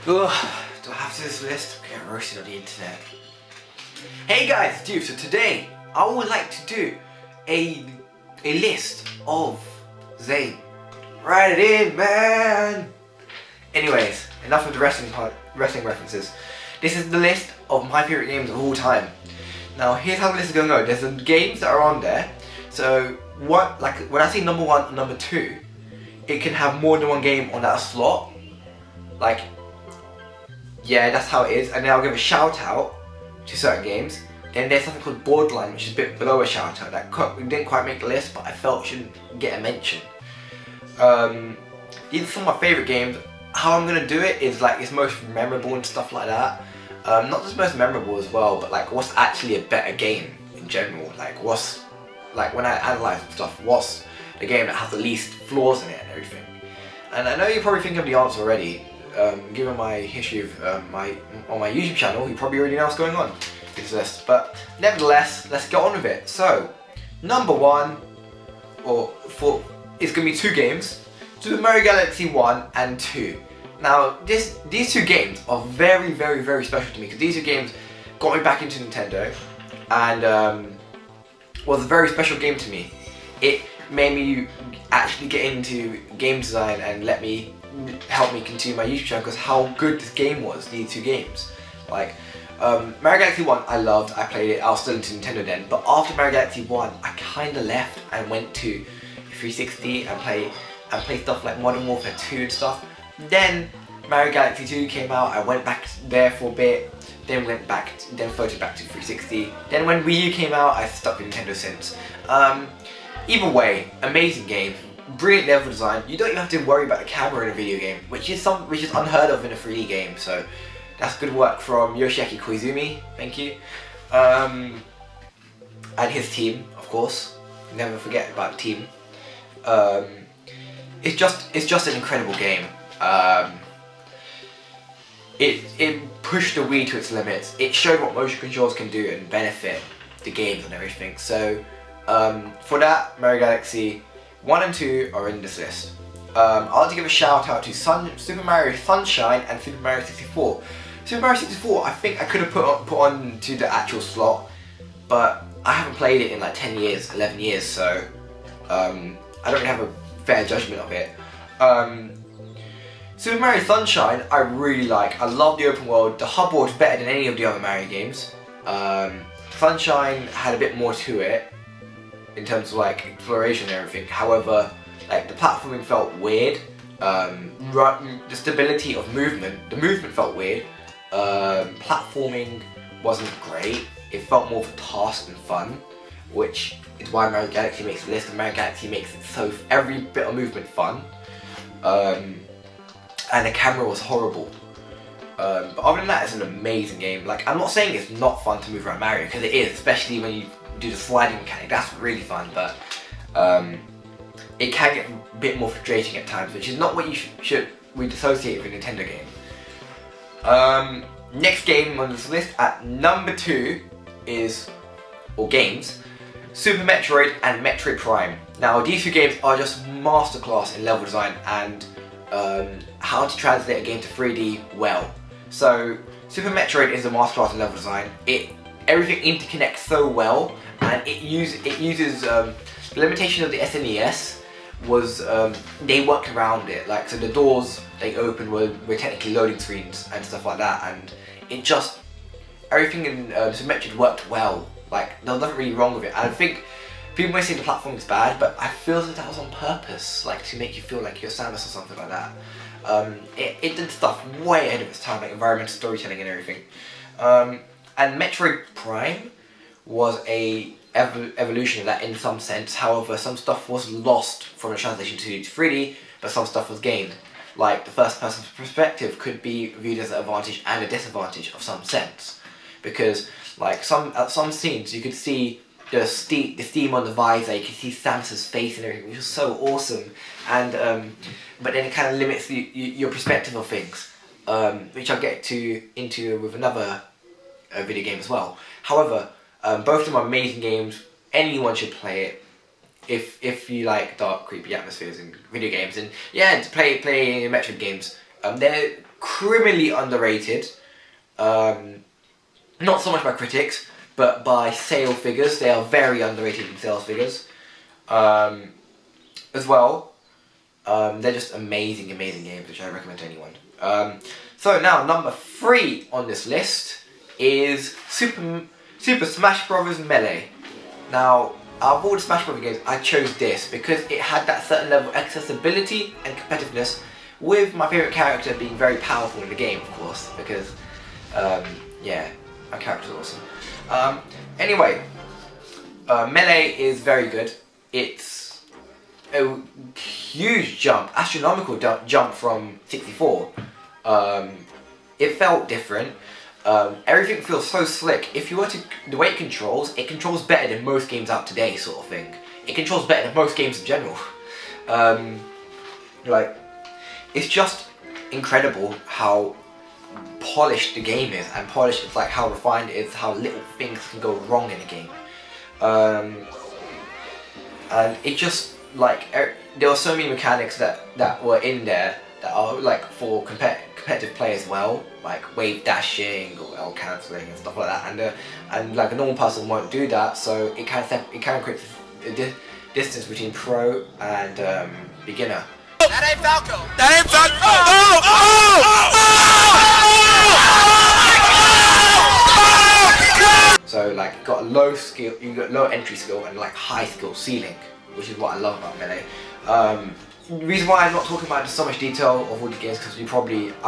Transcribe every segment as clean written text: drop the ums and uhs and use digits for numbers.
Ugh, do I have to do this list? I'm getting roasted on the internet. Hey guys, it's Dude. So today I would like to do a list of Zayn. Write it in, man. Anyways, enough of the wrestling references. This is the list of my favorite games of all time. Now here's how the list is going to go. There's some games that are on there. So what, like when I say number 1 and number 2, it can have more than one game on that slot. Like, yeah, that's how it is. And then I'll give a shout out to certain games. Then there's something called Borderline, which is a bit below a shout out. That didn't quite make the list, but I felt shouldn't get a mention. These are some of my favourite games. How I'm gonna do it is like it's most memorable and stuff like that. Not just most memorable as well, but like what's actually a better game in general. Like what's, like when I analyse stuff, what's the game that has the least flaws in it and everything. And I know you're probably thinking of the answer already. Given my history of on my YouTube channel, you probably already know what's going on with this list. But nevertheless, let's get on with it. So, number 1, it's gonna be 2 games. Super Mario Galaxy 1 and 2. Now, these 2 games are very, very, very special to me because these 2 games got me back into Nintendo and was a very special game to me. It made me actually get into game design and help me continue my YouTube channel because how good this game was, these 2 games. Like, Mario Galaxy 1 I loved, I played it, I was still into Nintendo then, but after Mario Galaxy 1 I kinda left and went to 360 and play stuff like Modern Warfare 2 and stuff. Then Mario Galaxy 2 came out, I went back there for a bit, then floated back to 360. Then when Wii U came out, I stuck with Nintendo since. Either way, amazing game, brilliant level design. You don't even have to worry about the camera in a video game, which is unheard of in a 3D game. So that's good work from Yoshiaki Koizumi. Thank you, and his team, of course. Never forget about the team. It's just an incredible game. It pushed the Wii to its limits. It showed what motion controls can do and benefit the games and everything. So for that, Mario Galaxy 1 and 2 are in this list. I'll have to give a shout out to Super Mario Sunshine and Super Mario 64. Super Mario 64 I think I could have put on to the actual slot, but I haven't played it in like 10 years, 11 years, so I don't really have a fair judgment of it. Super Mario Sunshine I really like. I love the open world. The hub world is better than any of the other Mario games. Sunshine had a bit more to it in terms of like exploration and everything. However, like the platforming felt weird. The stability of movement, the movement felt weird. Platforming wasn't great. It felt more of a task than fun, which is why Mario Galaxy makes the list, and Mario Galaxy makes it so every bit of movement fun. And the camera was horrible. But other than that, it's an amazing game. Like, I'm not saying it's not fun to move around Mario, because it is, especially when you do the sliding mechanic. That's really fun, but it can get a bit more frustrating at times, which is not what you should associate with a Nintendo game. Next game on this list at number 2 is, Super Metroid and Metroid Prime. Now these 2 games are just masterclass in level design and how to translate a game to 3D well. So Super Metroid is a masterclass in level design. Everything interconnects so well, and it uses the limitation of the SNES was they worked around it. Like, so the doors they opened were technically loading screens and stuff like that, and it just everything in Super Metroid worked well. Like, there was nothing really wrong with it. And I think people may say the platform is bad, but I feel that was on purpose, like to make you feel like you're Samus or something like that. It did stuff way ahead of its time, like environmental storytelling and everything. And Metroid Prime was a evolution of that in some sense. However, some stuff was lost from the translation to 3D, but some stuff was gained. Like the first person's perspective could be viewed as an advantage and a disadvantage of some sense, because like at some scenes you could see the steam on the visor, you can see Samus's face and everything, which was so awesome. And but then it kind of limits your perspective of things, which I'll get into with another video game as well. However, both of them are amazing games. Anyone should play it if you like dark, creepy atmospheres in video games. And yeah, to play Metroid games, They're criminally underrated. Not so much by critics, but by sale figures. They are very underrated in sales figures. As well, they're just amazing games, which I recommend to anyone. So now, number 3 on this list is Super Smash Bros. Melee. Now, out of all the Smash Bros. Games, I chose this because it had that certain level of accessibility and competitiveness, with my favourite character being very powerful in the game, of course, because, yeah, my character's awesome. Anyway, Melee is very good. It's a huge jump, astronomical jump from 64. It felt different. Everything feels so slick. If you were to, the way it controls better than most games out today, sort of thing. It controls better than most games in general. Like, it's just incredible how polished the game is, and polished is like how refined it is, how little things can go wrong in a game. And it just, like, there were so many mechanics that were in there that are like for competitive play as well, like wave dashing or L cancelling and stuff like that, and like a normal person won't do that, so it kind of creates a distance between pro and beginner. That ain't Falco! That ain't Falco! Oh! So like you got low skill, you got low entry skill and like high skill ceiling, which is what I love about Melee. The reason why I'm not talking about so much detail of all the games, because I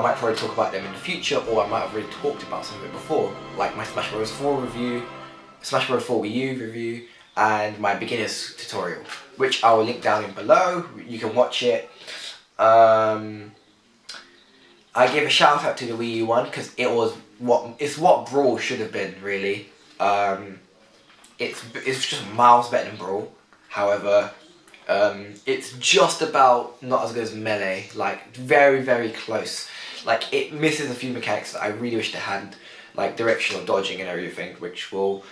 might probably talk about them in the future, or I might have already talked about some of it before, like my Smash Bros. 4 review, Smash Bros. 4 Wii U review, and my beginner's tutorial, which I will link down in below. You can watch it. I gave a shout out to the Wii U one because it's what Brawl should have been, really. It's just miles better than Brawl. However, it's just about not as good as Melee, like very close. Like, it misses a few mechanics that I really wish they had, like directional dodging and everything, which will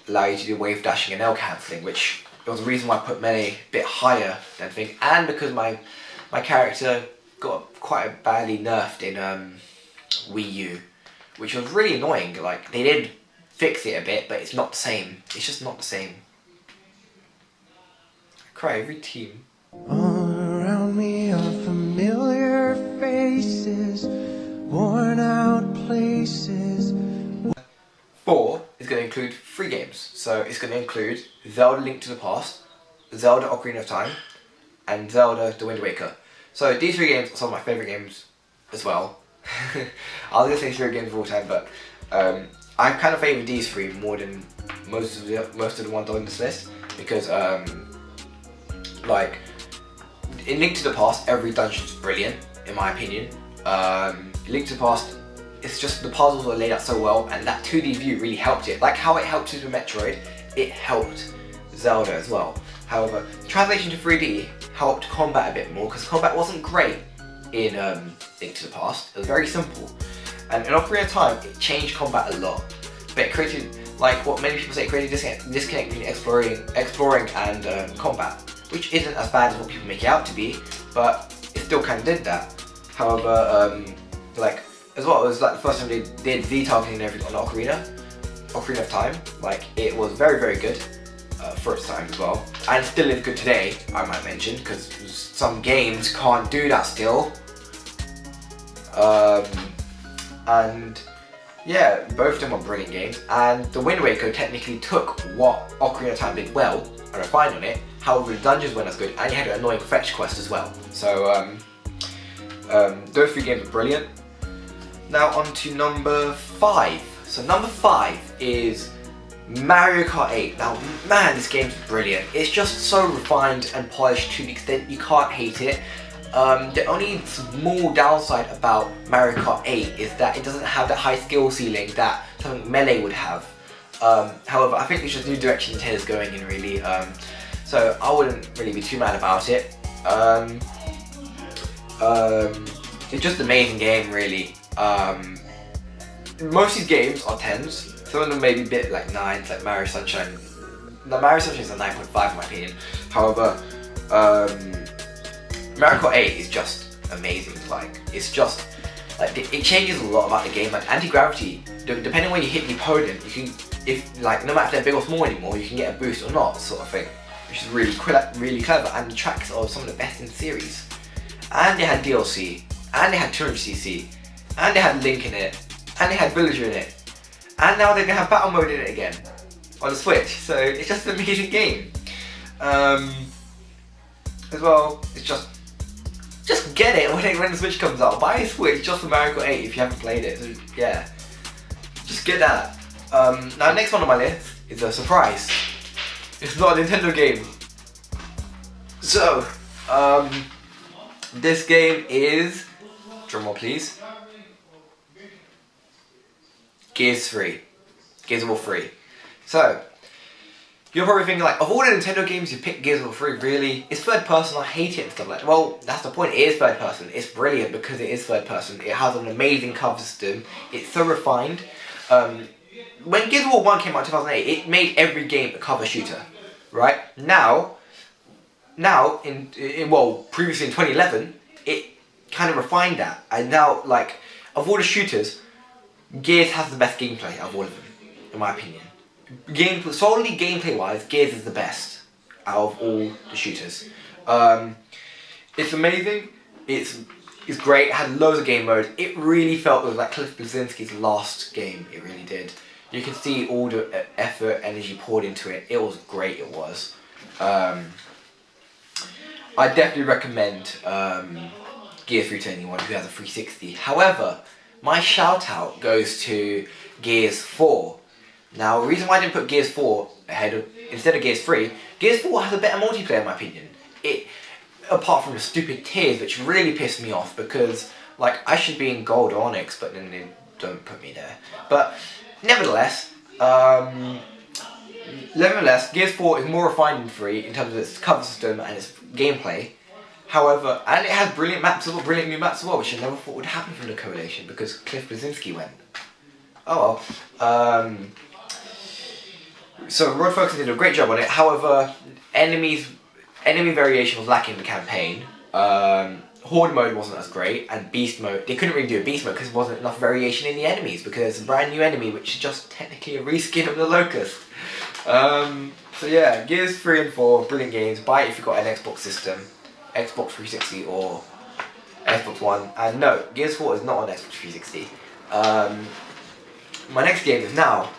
allow you to do wave dashing and L cancelling, which was the reason why I put Melee a bit higher than thing, and because my character got quite badly nerfed in Wii U, which was really annoying. Like, they did fix it a bit, but it's not the same. It's just not the same. I cry every team. All around me are familiar faces, worn out places. 4 is going to include 3 games. So it's going to include Zelda Link to the Past, Zelda Ocarina of Time, and Zelda The Wind Waker. So these 3 games are some of my favourite games as well. I was going to say 3 games of all time, but I kind of favour these 3 more than most of the ones on this list, because like, in Link to the Past, every dungeon is brilliant, in my opinion. Link to the Past, it's just the puzzles were laid out so well, and that 2D view really helped it. Like how it helped Super Metroid, it helped Zelda as well. However, translation to 3D helped combat a bit more, because combat wasn't great in Link to the Past. It was very simple. And in Ocarina of Time, it changed combat a lot. But it created, like what many people say, it created a disconnect between exploring and combat, which isn't as bad as what people make it out to be, but it still kind of did that. However, like, as well, it was like the first time they did V-targeting and everything on Ocarina of Time. Like, it was very good for its time as well, and still is good today, I might mention, because some games can't do that still. And yeah, both of them are brilliant games, and The Wind Waker technically took what Ocarina of Time did well and refined on it. However, the dungeons weren't as good, and you had an annoying fetch quest as well. So those 3 games are brilliant. Now on to number 5. So number 5 is Mario Kart 8. Now, man, this game's brilliant. It's just so refined and polished to the extent you can't hate it. The only small downside about Mario Kart 8 is that it doesn't have that high skill ceiling that something Melee would have. However, I think it's just new direction Nintendo's going in, really. So I wouldn't really be too mad about it. It's just an amazing game, really. Most of these games are 10s. Some of them may be a bit like 9s, like Mario Sunshine. No, Mario Sunshine is a 9.5 in my opinion. However, Mario Kart 8 is just amazing. Like, it's just like it changes a lot about the game. Like anti-gravity, depending on where you hit the opponent, you can, if like no matter if they're big or small anymore, you can get a boost or not, sort of thing, which is really clever. And the tracks are some of the best in the series. And they had DLC, and they had 200cc, and they had Link in it, and they had Villager in it, and now they're gonna have battle mode in it again on the Switch. So it's just an amazing game. As well, it's just get it when the Switch comes out. Buy a Switch just for Mario Kart 8 if you haven't played it. So, yeah, just get that. Now next one on my list is a surprise. It's not a Nintendo game. So, this game is, drumroll please, Gears of War 3. So, you're probably thinking like, of all the Nintendo games you pick Gears of War 3, really? It's third person, I hate it and stuff like that. Well, that's the point, it is third person. It's brilliant because it is third person. It has an amazing cover system. It's so refined. When Gears of War 1 came out in 2008, it made every game a cover shooter, right? Now, previously in 2011, it kind of refined that. And now, like, of all the shooters, Gears has the best gameplay of all of them, in my opinion. Solely gameplay-wise, Gears is the best out of all the shooters. It's amazing. It's great. It had loads of game modes. It really felt like Cliff Bleszinski's last game. It really did. You can see all the effort, energy poured into it. It was great. It was. I definitely recommend Gears 3 to anyone who has a 360. However, my shout out goes to Gears 4. Now, the reason why I didn't put Gears 4 instead of Gears 3, Gears 4 has a better multiplayer in my opinion. Apart from the stupid tiers, which really pissed me off because, like, I should be in Gold or Onyx, but then they don't put me there. But, nevertheless, Gears 4 is more refined than 3 in terms of its cover system and its gameplay. However, and it has brilliant new maps as well, which I never thought would happen from the Coalition because Cliff Bleszinski went. Oh well. So Road Focus did a great job on it. However, enemy variation was lacking in the campaign. Horde mode wasn't as great, and Beast mode, they couldn't really do a Beast mode because there wasn't enough variation in the enemies because it's a brand new enemy which is just technically a reskin of the Locust. So yeah, Gears 3 and 4, brilliant games. Buy it if you've got an Xbox system, Xbox 360 or Xbox One. And no, Gears 4 is not on Xbox 360. My next game is now,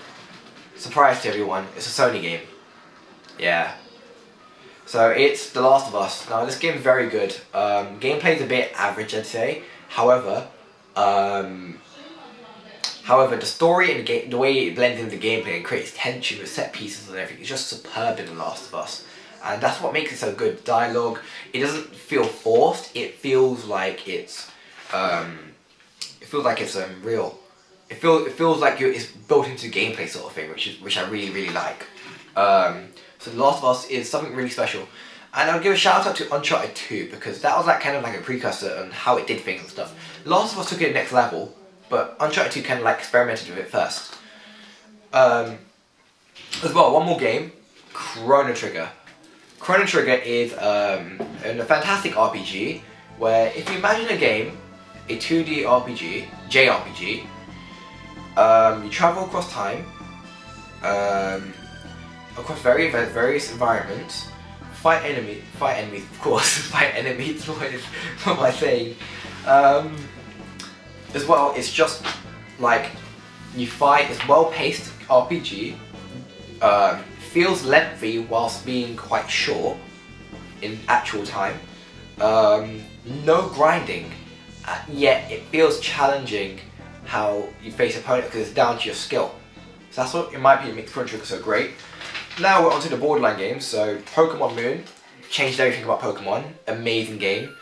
surprise to everyone, it's a Sony game. Yeah. So it's The Last of Us. Now this game is very good. Gameplay's a bit average, I'd say. However, the story and the way it blends into the gameplay and creates tension with set pieces and everything is just superb in The Last of Us. And that's what makes it so good. Dialogue, it doesn't feel forced. It feels like it's real. It feels like it's built into gameplay sort of thing, which I really like. So The Last of Us is something really special, and I'll give a shout out to Uncharted 2 because that was like kind of like a precursor on how it did things and stuff. The Last of Us took it to the next level, but Uncharted 2 kind of like experimented with it first. As well, one more game, Chrono Trigger. Chrono Trigger is a fantastic RPG where if you imagine a game, a 2D RPG, JRPG. You travel across time, across various environments, fight enemies, of course, fight enemies, what am I saying? As well, it's just like, you fight, it's well-paced RPG, feels lengthy whilst being quite short in actual time, no grinding, yet it feels challenging how you face opponent because it's down to your skill. So that's what, in my opinion, makes Chrono Trigger so great. Now we're onto the Borderline games. So Pokemon Moon changed everything about Pokemon. Amazing game.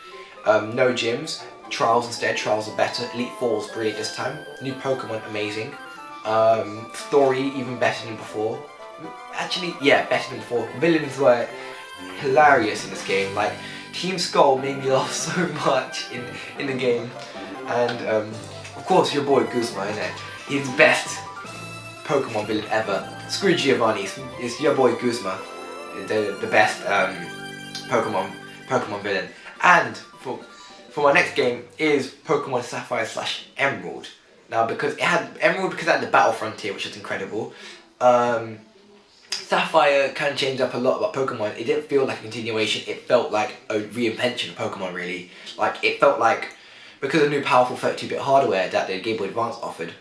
No gyms. Trials instead. Trials are better. Elite Four was brilliant this time. New Pokemon, amazing. Story even better than before. Actually, yeah, better than before. Villains were hilarious in this game. Like Team Skull made me laugh so much in the game, and of course, your boy Guzma, isn't it? He's the best Pokemon villain ever. Screw Giovanni, it's your boy Guzma, the best Pokemon villain. And for for my next game is Pokemon Sapphire / Emerald. Now, because it had Emerald, because it had the Battle Frontier, which was incredible. Sapphire kind of changed up a lot about Pokemon. It didn't feel like a continuation. It felt like a reinvention of Pokemon, really. Like, it felt like, because of the new powerful 32-bit hardware that the Game Boy Advance offered,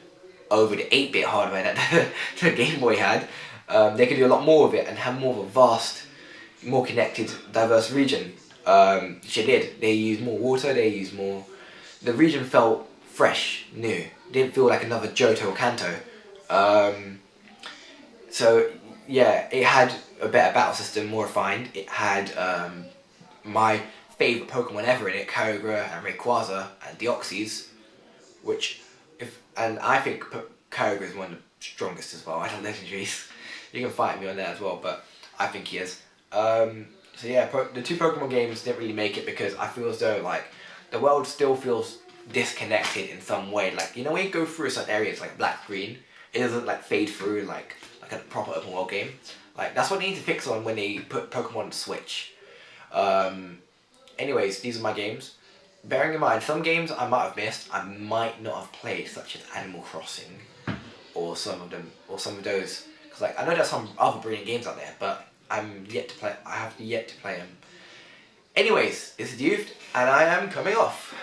over the 8-bit hardware that the Game Boy had, they could do a lot more of it and have more of a vast, more connected, diverse region. Which it did. They used more water, they used more... The region felt fresh, new. It didn't feel like another Johto or Kanto. So, yeah, it had a better battle system, more refined. It had my favourite Pokemon ever in it, Kyogre and Rayquaza and Deoxys, and I think Kyogre is one of the strongest as well. I don't legendaries. You can fight me on that as well, but I think he is. So yeah, the two Pokemon games didn't really make it because I feel as though like the world still feels disconnected in some way. Like, you know, when you go through certain areas like Black Green, it doesn't like fade through like a proper open world game. Like, that's what they need to fix on when they put Pokemon on Switch. Anyways, these are my games. Bearing in mind, some games I might have missed, I might not have played, such as Animal Crossing, or some of those. Because like, I know there's some other brilliant games out there, but I have yet to play them. Anyways, this is Youth, and I am coming off.